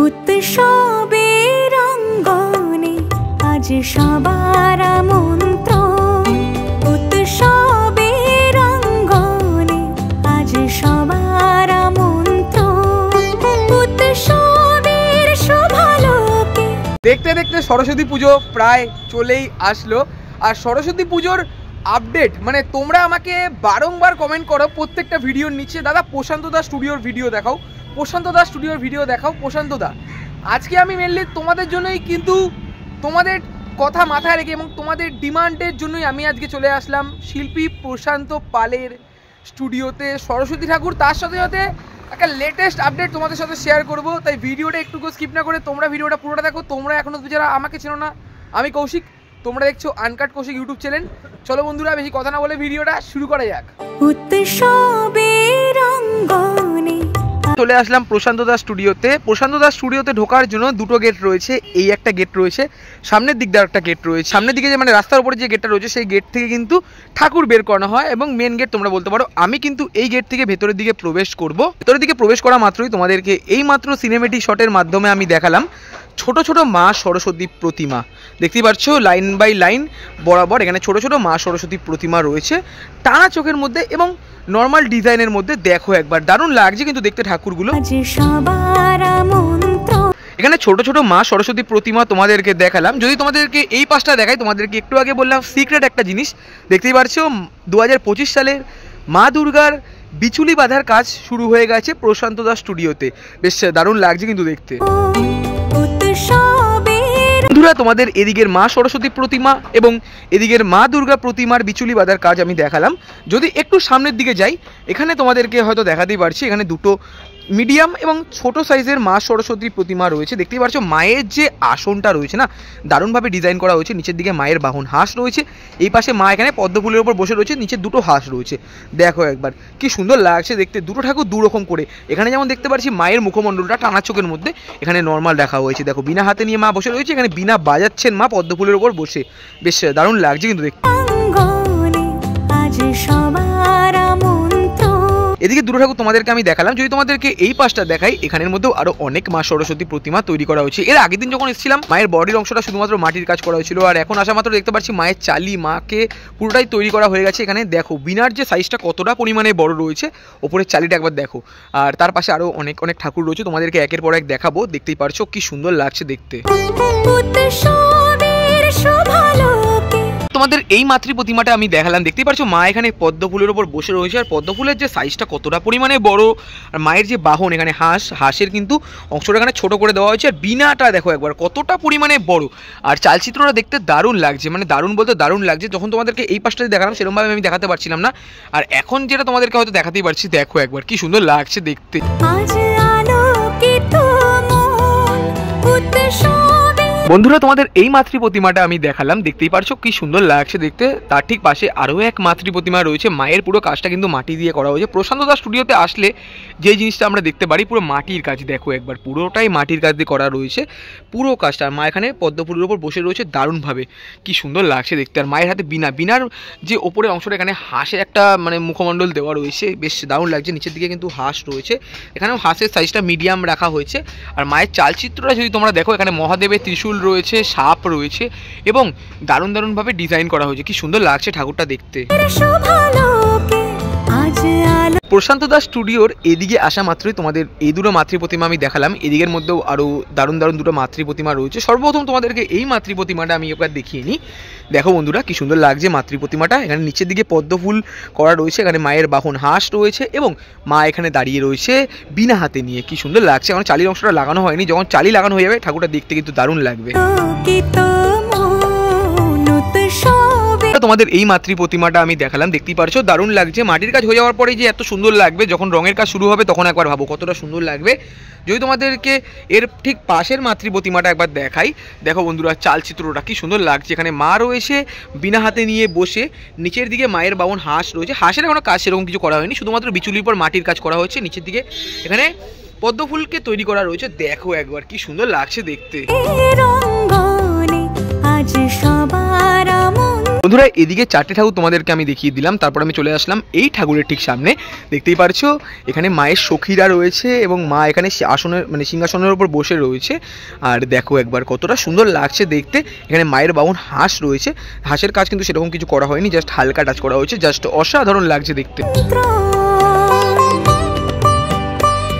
উৎসবের অঙ্গনে আজ সবার আমন্ত্রণ, উৎসবের অঙ্গনে আজ সবার আমন্ত্রণ, উৎসবের শোভালোকে। দেখতে দেখতে সরস্বতী পুজো প্রায় চলেই আসলো, আর সরস্বতী পুজোর আপডেট মানে তোমরা আমাকে বারংবার কমেন্ট করো প্রত্যেকটা ভিডিওর নিচে, দাদা প্রশান্ত দা স্টুডিওর ভিডিও দেখাও, প্রশান্ত দা স্টুডিওর ভিডিও দেখাও, প্রশান্ত দা। আজকে আমি মেনলি তোমাদের জন্যই, কিন্তু তোমাদের কথা মাথায় রেখে এবং তোমাদের ডিমান্ডের জন্যই আমি আজকে চলে আসলাম শিল্পী প্রশান্ত পালের স্টুডিওতে সরস্বতী ঠাকুর, তার সাথে সাথে একটা লেটেস্ট আপডেট তোমাদের সাথে শেয়ার করব। তাই ভিডিওটা একটুকু স্কিপ না করে তোমরা ভিডিওটা পুরোটা দেখো। তোমরা এখনও যারা আমাকে চেনো না, আমি কৌশিক, তোমরা দেখছো আনকাট কৌশিক ইউটিউব চ্যানেল। চলো বন্ধুরা, বেশি কথা না বলে ভিডিওটা শুরু করা যাক। উৎসবের অঙ্গনে চলে আসলাম প্রশান্ত দা স্টুডিওতে। প্রশান্ত দা স্টুডিওতে ঢোকার জন্য দুটো গেট রয়েছে, এই একটা গেট রয়েছে, সামনের দিক দিয়ে একটা গেট রয়েছে। সামনের দিকে যে মানে রাস্তার উপরে যে গেটটা রয়েছে সেই গেট থেকে কিন্তু ঠাকুর বের করানো হয়, এবং মেন গেট তোমরা বলতে পারো। আমি কিন্তু এই গেট থেকে ভেতরের দিকে প্রবেশ করব। ভেতরের দিকে প্রবেশ করা মাত্রই তোমাদেরকে এই মাত্র সিনেমেটিক শটের মাধ্যমে আমি দেখালাম ছোট ছোট মা সরস্বতী প্রতিমা। দেখতেই পাচ্ছ লাইন বাই লাইন বরাবর এখানে ছোট ছোট মা সরস্বতী প্রতিমা রয়েছে, টানা চোখের মধ্যে এবং নর্মাল ডিজাইনের মধ্যে। দেখো একবার, দারুণ লাগছে কিন্তু দেখতে ঠাকুরগুলো। এখানে ছোট ছোট মা সরস্বতী প্রতিমা তোমাদেরকে দেখালাম। যদি তোমাদেরকে এই পাশটা দেখাই, তোমাদেরকে একটু আগে বললাম সিক্রেট একটা জিনিস। দেখতেই পাচ্ছ 2025 সালের মা দুর্গার বিচুলি বাঁধার কাজ শুরু হয়ে গেছে প্রশান্ত দা স্টুডিওতে। বেশ দারুণ লাগছে কিন্তু দেখতে। বন্ধুরা, তোমাদের এদিকের মা সরস্বতী প্রতিমা এবং এদিকের মা দুর্গা প্রতিমার বিচুলি বাঁধার কাজ আমি দেখালাম। যদি একটু সামনের দিকে যাই, এখানে তোমাদেরকে হয়তো দেখাতেই পারছি, এখানে দুটো মিডিয়াম এবং ছোট সাইজের মা সরস্বতী প্রতিমা রয়েছে। দেখতেই পাচ্ছ মায়ের যে আসনটা রয়েছে না, দারুণভাবে ডিজাইন করা হয়েছে। নিচের দিকে মায়ের বাহন হাঁস রয়েছে, এই পাশে মা এখানে পদ্ম ফুলের উপর বসে রয়েছে, নিচে দুটো হাঁস রয়েছে। দেখো একবার কি সুন্দর লাগছে দেখতে। দুটো ঠাকুর দু রকম করে। এখানে যেমন দেখতে পাচ্ছি মায়ের মুখমণ্ডলটা টানা চোখের মধ্যে, এখানে নর্মাল রাখা হয়েছে। দেখো বিনা হাতে নিয়ে মা বসে রয়েছে, এখানে বিনা বাজাচ্ছেন মা পদ্ম ফুলের উপর বসে। বেশ দারুণ লাগছে কিন্তু দেখতে। এদিকে দুটো ঠাকুর তোমাদেরকে আমি দেখালাম। যদি তোমাদেরকে এই পাশটা দেখাই, এখানের মধ্যেও আরো অনেক মা সরস্বতী প্রতিমা তৈরি করা হয়েছে। এর আগের দিন যখন এসেছিলাম, মায়ের বডির অংশটা শুধুমাত্র মাটির কাজ করা হয়েছিল, আর এখন আসা মাত্র দেখতে পাচ্ছি মায়ের চালি মাকে পুরোটাই তৈরি করা হয়ে গেছে। এখানে দেখো বিনার যে সাইজটা কতটা পরিমাণে বড় রয়েছে, ওপরের চালিটা একবার দেখো। আর তার পাশে আরো অনেক অনেক ঠাকুর রয়েছে, তোমাদেরকে একের পর এক দেখাবো। দেখতেই পারছো কি সুন্দর লাগছে দেখতে। তোমাদের এই মাতৃ প্রতিমাটা আমি দেখালাম। দেখতেই পাচ্ছ মা এখানে পদ্ম ফুলের উপর বসে রয়েছে, আর পদ্ম ফুলের যে সাইজটা কতটা পরিমাণে বড়। আর মায়ের যে বাহন এখানে হাঁসের কিন্তু অংশটা এখানে ছোট করে দেওয়া হয়েছে, আর বিনাটা দেখো একবার কতটা পরিমাণে বড়। আর চালচিত্রটা দেখতে দারুণ লাগছে, মানে দারুণ বলতে দারুণ লাগছে। যখন তোমাদেরকে এই পাশটা দেখালাম সেরকমভাবে আমি দেখাতে পারছিলাম না, আর এখন যেটা তোমাদেরকে হয়তো দেখাতেই পারছি। দেখো একবার কি সুন্দর লাগছে দেখতে। বন্ধুরা, তোমাদের এই মাতৃ প্রতিমাটা আমি দেখালাম। দেখতেই পারছো কি সুন্দর লাগছে দেখতে। তার ঠিক পাশে আরও এক মাতৃ প্রতিমা রয়েছে। মায়ের পুরো কাজটা কিন্তু মাটি দিয়ে করা হয়েছে। প্রশান্ত দা স্টুডিওতে আসলে যে জিনিসটা আমরা দেখতে পারি, পুরো মাটির কাজ। দেখো একবার, পুরোটাই মাটির কাজ দিয়ে করা রয়েছে পুরো কাজটা। মা এখানে পদ্ম ফুলের উপর বসে রয়েছে, দারুণভাবে কি সুন্দর লাগছে দেখতে। আর মায়ের হাতে বিনার যে ওপরের অংশটা, এখানে হাঁসের একটা মানে মুখমণ্ডল দেওয়া রয়েছে, বেশ দারুণ লাগছে। নিচের দিকে কিন্তু হাঁস রয়েছে, এখানেও হাঁসের সাইজটা মিডিয়াম রাখা হয়েছে। আর মায়ের চালচিত্রটা যদি তোমরা দেখো, এখানে মহাদেবের ত্রিশূল রয়েছে, সাপ রয়েছে, এবং দারুণ দারুণভাবে ডিজাইন করা হয়েছে। কি সুন্দর লাগছে ঠাকুরটা দেখতে। প্রশান্ত দা স্টুডিওর এদিকে আসা মাত্রই তোমাদের এই দুটো মাতৃ প্রতিমা আমি দেখালাম। এদিকের মধ্যেও আরও দারুণ দারুণ দুটো মাতৃ প্রতিমা রয়েছে। সর্বপ্রথম তোমাদেরকে এই মাতৃ প্রতিমাটা আমি একবার দেখিয়ে নিই। দেখো বন্ধুরা, কি সুন্দর লাগছে মাতৃ প্রতিমাটা। এখানে নিচের দিকে পদ্ম ফুল করা রয়েছে, এখানে মায়ের বাহন হাঁস রয়েছে, এবং মা এখানে দাঁড়িয়ে রয়েছে বিনা হাতে নিয়ে। কি সুন্দর লাগছে। এখন চালির অংশটা লাগানো হয়নি, যখন চালি লাগানো হয়ে যাবে ঠাকুরটা দেখতে কিন্তু দারুণ লাগবে। তোমাদের এই মাতৃ প্রতিমাটা আমি দেখালাম। দেখতেই পারছো দারুণ লাগছে। মাটির কাজ হয়ে যাওয়ার পরে যে এত সুন্দর লাগবে, যখন রঙের কাজ শুরু হবে তখন একবার ভাবো কতটা সুন্দর লাগবে। যদি তোমাদেরকে এর ঠিক পাশের মাতৃ প্রতিমাটা একবার দেখাই, দেখো বন্ধুরা চালচিত্রটা কি সুন্দর লাগছে। এখানে মা রয়েছে বিনা হাতে নিয়ে বসে, নিচের দিকে মায়ের বাহন হাঁস রয়েছে। হাঁসের এখনো কাজ সেরকম কিছু করা হয়নি, শুধুমাত্র বিচুলির পর মাটির কাজ করা হয়েছে। নিচের দিকে এখানে পদ্ম ফুলকে তৈরি করা রয়েছে। দেখো একবার কি সুন্দর লাগছে দেখতে। বন্ধুরা এদিকে 4টে ঠাকুর তোমাদেরকে আমি দেখিয়ে দিলাম, তারপর আমি চলে আসলাম এই ঠাকুরের ঠিক সামনে। দেখতেই পারছো এখানে মায়ের সখীরা রয়েছে এবং মা এখানে আসনের মানে সিংহাসনের উপর বসে রয়েছে। আর দেখো একবার কতটা সুন্দর লাগছে দেখতে। এখানে মায়ের বাহন হাঁস রয়েছে, হাঁসের কাজ কিন্তু সেরকম কিছু করা হয়নি, জাস্ট হালকা টাচ করা হয়েছে, জাস্ট অসাধারণ লাগছে দেখতে।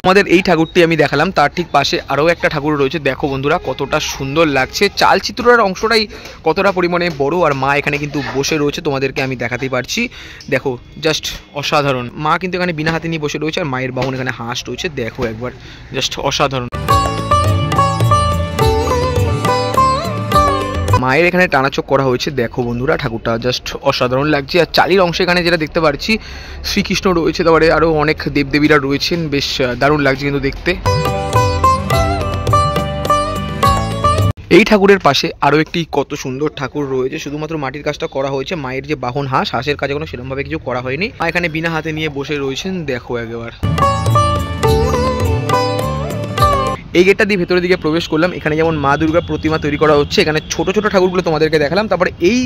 আমাদের এই ঠাকুরটি আমি দেখালাম, তার ঠিক পাশে আরও একটা ঠাকুর রয়েছে। দেখো বন্ধুরা কতটা সুন্দর লাগছে, চালচিত্রের অংশটাই কতটা পরিমাণে বড়, আর মা এখানে কিন্তু বসে রয়েছে, তোমাদেরকে আমি দেখাতেই পারছি। দেখো জাস্ট অসাধারণ। মা কিন্তু এখানে বিনা হাতে নিয়ে বসে রয়েছে, আর মায়ের বাহন এখানে হাঁস রয়েছে। দেখো একবার জাস্ট অসাধারণ। মায়ের এখানে টানাচোক করা হয়েছে। দেখো বন্ধুরা ঠাকুরটা জাস্ট অসাধারণ লাগছে। আর চালির অংশে এখানে যেটা দেখতে পাচ্ছি শ্রীকৃষ্ণ রয়েছে, তারপরে আরও অনেক দেবদেবীরা রয়েছেন, বেশ দারুণ লাগছে কিন্তু দেখতে। এই ঠাকুরের পাশে আরও একটি কত সুন্দর ঠাকুর রয়েছে, শুধুমাত্র মাটির কাজটা করা হয়েছে। মায়ের যে বাহন হাঁস, হাঁসের কাজে কোনো সেরকমভাবে কিছু করা হয়নি। মা এখানে বিনা হাতে নিয়ে বসে রয়েছেন। দেখো একবার এই গেটটা দিয়ে ভেতরের দিকে প্রবেশ করলাম। এখানে যেমন মা দুর্গার প্রতিমা তৈরি করা হচ্ছে, এখানে ছোট ছোট ঠাকুরগুলো তোমাদেরকে দেখালাম। তারপরে এই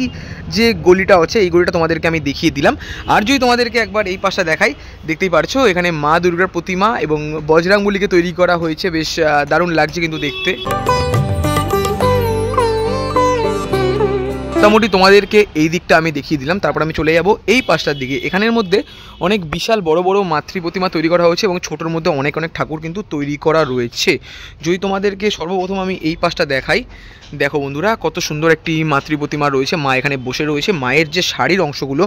যে গলিটা আছে এই গলিটা তোমাদেরকে আমি দেখিয়ে দিলাম। আর যদি তোমাদেরকে একবার এই পাশটা দেখাই, দেখতেই পারছো এখানে মা দুর্গার প্রতিমা এবং বজরাঙ্গবলীকে তৈরি করা হয়েছে, বেশ দারুণ লাগছে কিন্তু দেখতে। মোটামুটি তোমাদেরকে এই দিকটা আমি দেখিয়ে দিলাম, তারপর আমি চলে যাব এই পাশটার দিকে। এখানের মধ্যে অনেক বিশাল বড় বড় মাতৃ প্রতিমা তৈরি করা হয়েছে এবং ছোটোর মধ্যে অনেক অনেক ঠাকুর কিন্তু তৈরি করা রয়েছে। যদি তোমাদেরকে সর্বপ্রথম আমি এই পাশটা দেখাই, দেখো বন্ধুরা কত সুন্দর একটি মাতৃ প্রতিমা রয়েছে। মা এখানে বসে রয়েছে। মায়ের যে শাড়ির অংশগুলো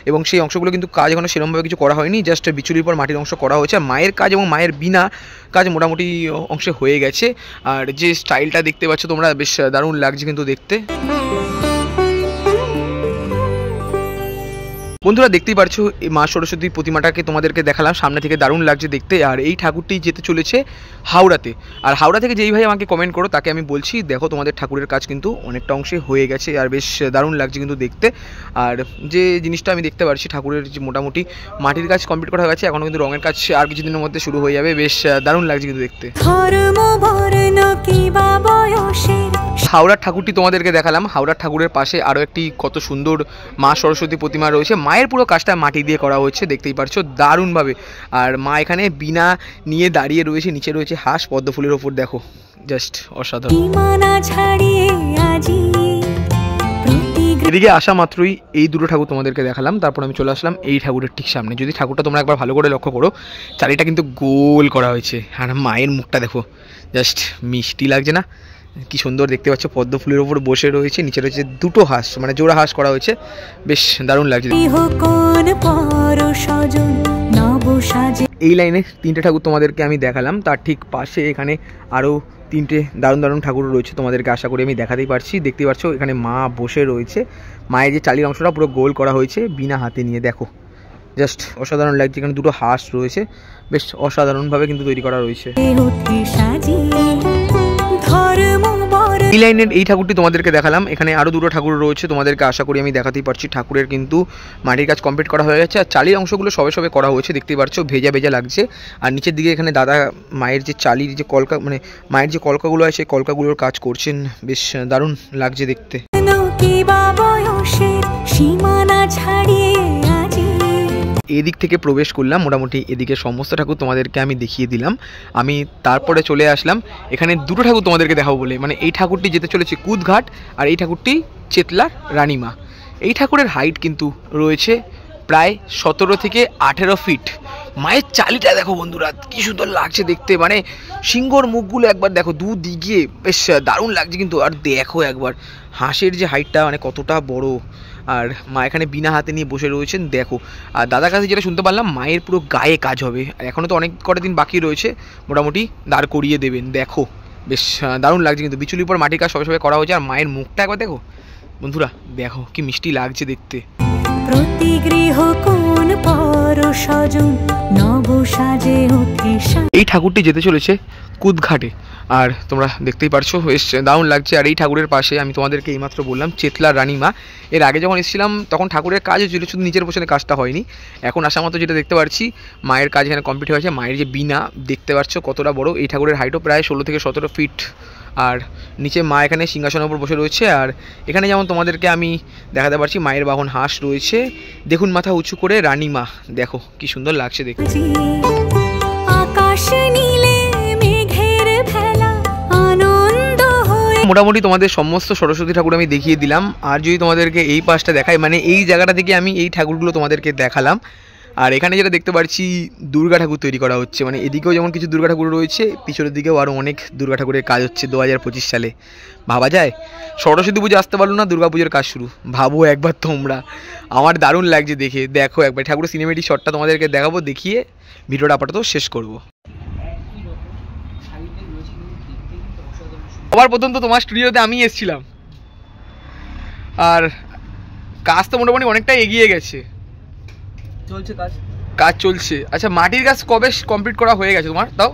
এবং সেই অংশগুলো কিন্তু কাজ এখনো সেরকমভাবে কিছু করা হয়নি, জাস্ট বিচুলির পর মাটির অংশ করা হয়েছে। আর মায়ের কাজ এবং মায়ের বিনা কাজ মোটামুটি অংশে হয়ে গেছে। আর যে স্টাইলটা দেখতে পাচ্ছ তোমরা, বেশ দারুণ লাগছে কিন্তু দেখতে। বন্ধুরা দেখতেই পারছো এই মা সরস্বতীর প্রতিমাটাকে তোমাদেরকে দেখালাম সামনে থেকে, দারুণ লাগছে দেখতে। আর এই ঠাকুরটি যেতে চলেছে হাওড়াতে। আর হাওড়া থেকে যেই ভাই আমাকে কমেন্ট করো তাকে আমি বলছি দেখো তোমাদের ঠাকুরের কাজ কিন্তু অনেকটা অংশে হয়ে গেছে, আর বেশ দারুণ লাগছে কিন্তু দেখতে। আর যে জিনিসটা আমি দেখতে পাচ্ছি ঠাকুরের যে মোটামুটি মাটির কাজ কমপ্লিট করা হয়ে গেছে, এখনও কিন্তু রঙের কাজ আর কিছুদিনের মধ্যে শুরু হয়ে যাবে, বেশ দারুণ লাগছে কিন্তু দেখতে। হাওড়ার ঠাকুরটি তোমাদেরকে দেখালাম। হাওড়ার ঠাকুরের পাশে আরও একটি কত সুন্দর মা সরস্বতী প্রতিমা রয়েছে। মায়ের পুরো কাজটা মাটি দিয়ে করা হয়েছে, দেখতেই পারছো দারুণভাবে। আর মা এখানে বিনা নিয়ে দাঁড়িয়ে রয়েছে, নিচে রয়েছে হাঁস পদ্ম ফুলের ওপর। দেখো জাস্ট অসাধারণ। এদিকে আসা মাত্রই এই দুটো ঠাকুর তোমাদেরকে দেখালাম, তারপর আমি চলে আসলাম এই ঠাকুরের ঠিক সামনে। যদি ঠাকুরটা তোমরা একবার ভালো করে লক্ষ্য করো, চারিটা কিন্তু গোল করা হয়েছে। আর মায়ের মুখটা দেখো জাস্ট মিষ্টি লাগছে না? কি সুন্দর দেখতে পাচ্ছ, পদ্ম ফুলের ওপর বসে রয়েছে, নিচে রয়েছে দুটো হাঁস, মানে জোড়া হাঁস করা হয়েছে, বেশ দারুণ লাগছে। এই লাইনে 3টে ঠাকুর তোমাদেরকে আমি দেখালাম, তার ঠিক পাশে এখানে আরও 3টে দারুণ দারুণ ঠাকুর রয়েছে, তোমাদেরকে আশা করি আমি দেখাতেই পারছি। দেখতে পাচ্ছ এখানে মা বসে রয়েছে। মায়ের যে চালির অংশটা পুরো গোল করা হয়েছে বিনা হাতে নিয়ে, দেখো জাস্ট অসাধারণ লাগছে। এখানে দুটো হাঁস রয়েছে, বেশ অসাধারণভাবে কিন্তু তৈরি করা রয়েছে। এই লাইনের এই ঠাকুরটি তোমাদেরকে দেখালাম। এখানে আরও দুটো ঠাকুর রয়েছে, তোমাদেরকে আশা করি আমি দেখাতেই পারছি। ঠাকুরের কিন্তু মাটির কাজ কমপ্লিট করা হয়ে গেছে, আর চালির অংশগুলো সবে সবে করা হয়েছে, দেখতেই পারছো ভেজা ভেজা লাগছে। আর নিচের দিকে এখানে দাদা মায়ের যে চালির যে কলকা, মানে মায়ের যে কলকাগুলো আছে সেই কলকাগুলোর কাজ করছেন, বেশ দারুণ লাগছে দেখতে। এদিক থেকে প্রবেশ করলাম, মোটামুটি এদিকে সমস্ত ঠাকুর তোমাদেরকে আমি দেখিয়ে দিলাম। আমি তারপরে চলে আসলাম এখানে দুটো ঠাকুর তোমাদেরকে দেখাবো বলে, মানে এই ঠাকুরটি যেতে চলেছে কুদঘাট, আর এই ঠাকুরটি চেতলার রানীমা। এই ঠাকুরের হাইট কিন্তু রয়েছে প্রায় 17 থেকে 18 ফিট। মায়ের চালিটা দেখো বন্ধুরা কি সুন্দর লাগছে দেখতে, মানে সিংহর মুখগুলো একবার দেখো, দুদিকে বেশ দারুণ লাগছে কিন্তু। আর দেখো একবার হাঁসের যে হাইটটা মানে কতটা বড়। আর মা এখানে বিনা হাতে নিয়ে বসে রয়েছেন, দেখো। আর দাদার কাছে যেটা শুনতে পারলাম, মায়ের পুরো গায়ে কাজ হবে, আর এখনও তো অনেক কটা দিন বাকি রয়েছে, মোটামুটি দাঁড় করিয়ে দেবেন। দেখো বেশ দারুণ লাগছে কিন্তু, বিচুলির পর মাটির কাজ সবে সবে করা হয়েছে। আর মায়ের মুখটা একবার দেখো বন্ধুরা, দেখো কি মিষ্টি লাগছে দেখতে। এই ঠাকুরটি যেতে চলেছে কুদঘাটে, আর তোমরা দেখতেই পারছো বেশ দারুণ লাগছে। আর এই ঠাকুরের পাশে আমি তোমাদেরকে এইমাত্র বললাম চেতলার রানীমা। এর আগে যখন এসেছিলাম তখন ঠাকুরের কাজ হয়েছিল, শুধু নিজের পোষণে কাজটা হয়নি। এখন আসা মতো যেটা দেখতে পাচ্ছি মায়ের কাজ এখানে কমপ্লিট হয়েছে। মায়ের যে বিনা দেখতে পাচ্ছ কতটা বড়, এই ঠাকুরের হাইটও প্রায় 16 থেকে 17 ফিট আর নিচে মা এখানে সিংহাসনের উপর বসে রয়েছে। আর এখানে যেমন তোমাদেরকে আমি দেখাতে পারছি মায়ের বাহন হাঁস রয়েছে। দেখুন মাথা উঁচু করে রানী মা, দেখো কি সুন্দর লাগছে দেখতে। আকাশ নীলে মেঘের ভেলা আনন্দ হয়ে। মোটামুটি তোমাদের সমস্ত সরস্বতী ঠাকুর আমি দেখিয়ে দিলাম। আর যদি তোমাদেরকে এই পাশটা দেখাই, মানে এই জায়গাটা থেকে আমি এই ঠাকুরগুলো তোমাদেরকে দেখালাম। আর এখানে যেটা দেখতে পাচ্ছি দুর্গা ঠাকুর তৈরি করা হচ্ছে, মানে এদিকেও যেমন কিছু দুর্গা ঠাকুর রয়েছে, পিছনের দিকেও আরও অনেক দুর্গা ঠাকুরের কাজ হচ্ছে 2025 সালে। ভাবা যায় সরস্বতী পুজো আসতে পারলো না, দুর্গা পুজোর কাজ শুরু। ভাবো একবার তোমরা, আমার দারুণ লাগছে দেখে। দেখো একবার ঠাকুরের সিনেমেটিক শটটা তোমাদেরকে দেখাবো, দেখিয়ে ভিডিওটা আপাতত শেষ করবো। সবার প্রথম তো তোমার স্টুডিওতে আমি এসেছিলাম, আর কাজ তো মোটামুটি অনেকটা এগিয়ে গেছে, চলছে কাজ চলছে। আচ্ছা মাটির কাজ কবে কমপ্লিট করা হয়ে গেছে তোমার? তাও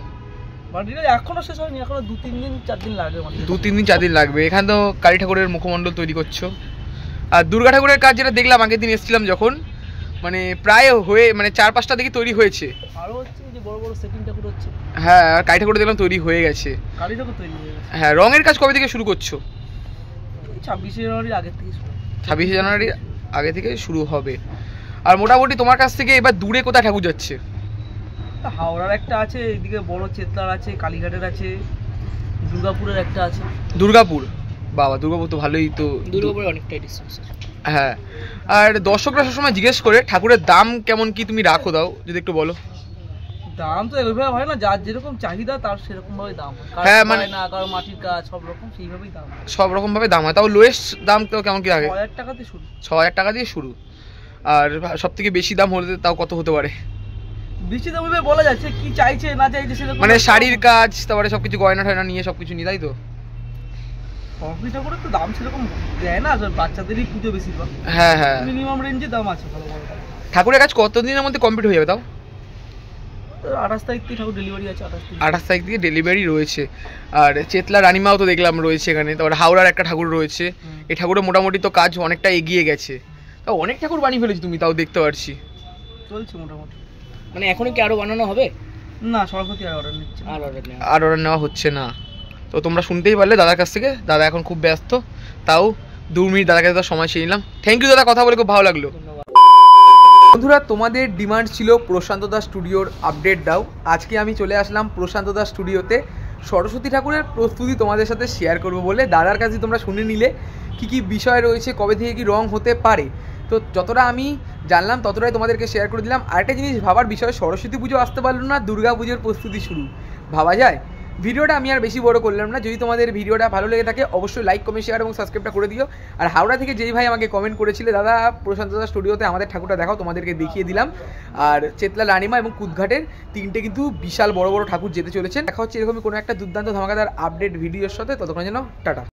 মাটির কাজ এখনো শেষ হয়নি, এখনো 2-3 দিন 4 দিন লাগবে। 2-3 দিন 4 দিন লাগবে। এখানে তো কালী ঠাকুরের মুখমণ্ডল তৈরি করছো। আর দুর্গা ঠাকুরের কাজ যেটা দেখলাম আগের দিন এসেছিলাম যখন, মানে প্রায় হয়ে মানে 4-5টা দিকে তৈরি হয়েছে। আরো হচ্ছে যে বড় বড় সেটিং ঠাকুর হচ্ছে। হ্যাঁ, আর কালী ঠাকুর দেখলাম তৈরি হয়ে গেছে। কালী ঠাকুর তৈরি হয়ে গেছে। হ্যাঁ, রঙের কাজ কবে থেকে শুরু করছো? 26 জানুয়ারির আগে থেকে শুরু। 26 জানুয়ারির আগে থেকে শুরু হবে। আর মোটামুটি তোমার কাছ থেকে এবার দূরে কোথায় ঠাকুর যাচ্ছে? হাওড়ার একটা আছে, এদিকে বড় চেতলার আছে, কালীঘাটের আছে, দুর্গাপুরের একটা আছে। দুর্গাপুর, বাবা দুর্গাপুর তো ভালোই তো। দুর্গাপুরে অনেকটাই ডিস্টেন্স। হ্যাঁ, আর দর্শকরা সবসময় জিজ্ঞেস করে ঠাকুরের দাম কেমন কি তুমি রাখো, দাও যদি একটু বলো। দাম তো এইভাবে হয় না, যার যেরকম চাহিদা তার সেরকম ভাবে দাম হয়। হ্যাঁ, মানে না কারো মাটির কাজ সব রকম সেইভাবেই দাম হয়। সব রকম ভাবে দাম হয়। তাও লোয়েস্ট দাম তো কেমন কি থাকে? 6000 টাকাতে শুরু। 6000 টাকা দিয়ে শুরু। আর সব থেকে বেশি দাম হলে তাও কত হতে পারে? বেশি দাম ভাবে বলা যাচ্ছে, কি চাইছে না চাইছে সেরকম। মানে শাড়ির কাজ, তারপরে সবকিছু গয়না টয়না নিয়ে সবকিছু নিয়ে, তাই তো? সরস্বতী ঠাকুরের তো দাম সেরকম দেয় না, বাচ্চাদেরই পুজো বেশিরভাগ। হ্যাঁ হ্যাঁ, মিনিমাম রেঞ্জে দাম আছে। ঠাকুরের কাজ কতদিনের মধ্যে কমপ্লিট হয়ে যাবে তাও? 28 তারিখ থেকে ঠাকুর ডেলিভারি আছে। 28 তারিখ থেকে ডেলিভারি রয়েছে। আর চেতলা রানীমাও তো দেখলাম রয়েছে এখানে। তারপরে হাওড়ার একটা ঠাকুর রয়েছে। এই ঠাকুরের মোটামুটি তো কাজ অনেকটা এগিয়ে গেছে। তাও অনেক ঠাকুর বানিয়ে ফেলেছি তুমি, তাও দেখতে পাচ্ছি। চলছে মোটামুটি। মানে এখনো কি আরো বানানো হবে? না, সরস্বতী আর অর্ডার নিচ্ছে। আর অর্ডার নেওয়া হচ্ছে না। তো তোমরা শুনতেই পারলে দাদার কাছ থেকে। দাদা এখন খুব ব্যস্ত, তাও 2 মিনিট দাদার কাছে সময় চেয়ে নিলাম। থ্যাংক ইউ দাদা, কথা বলে খুব ভালো লাগলো। বন্ধুরা, তোমাদের ডিমান্ড ছিল প্রশান্ত দাস স্টুডিওর আপডেট দাও। আজকে আমি চলে আসলাম প্রশান্ত দাস স্টুডিওতে সরস্বতী ঠাকুরের প্রস্তুতি তোমাদের সাথে শেয়ার করবো বলে। দাদার কাছে তোমরা শুনে নিলে কী কী বিষয় রয়েছে, কবে থেকে কী রং হতে পারে। তো যতটা আমি জানলাম ততটাই তোমাদেরকে শেয়ার করে দিলাম। আরেকটা জিনিস ভাবার বিষয়, সরস্বতী পুজো আসতে পারলো না, দুর্গা পুজোর প্রস্তুতি শুরু। ভাবা যায়? ভিডিওটা আমি আর বেশি বড় করলাম না। যদি তোমাদের ভিডিওটা ভালো লেগে থাকে অবশ্যই লাইক, কমেন্ট, শেয়ার এবং সাবস্ক্রাইবটা করে দিও। আর হাওড়া থেকে যেই ভাই আমাকে কমেন্ট করেছিলে, দাদা প্রশান্ত দাস স্টুডিওতে আমাদের ঠাকুরটা দেখাও, তোমাদেরকে দেখিয়ে দিলাম। আর চেতলা রানীমা এবং কুদঘাটের 3টে কিন্তু বিশাল বড় বড় ঠাকুর যেতে চলেছেন। দেখা হচ্ছে এরকমই কোনো একটা দুর্দান্ত ধামাকাদার আপডেট ভিডিওর সাথে। ততক্ষণ যেন টাটা।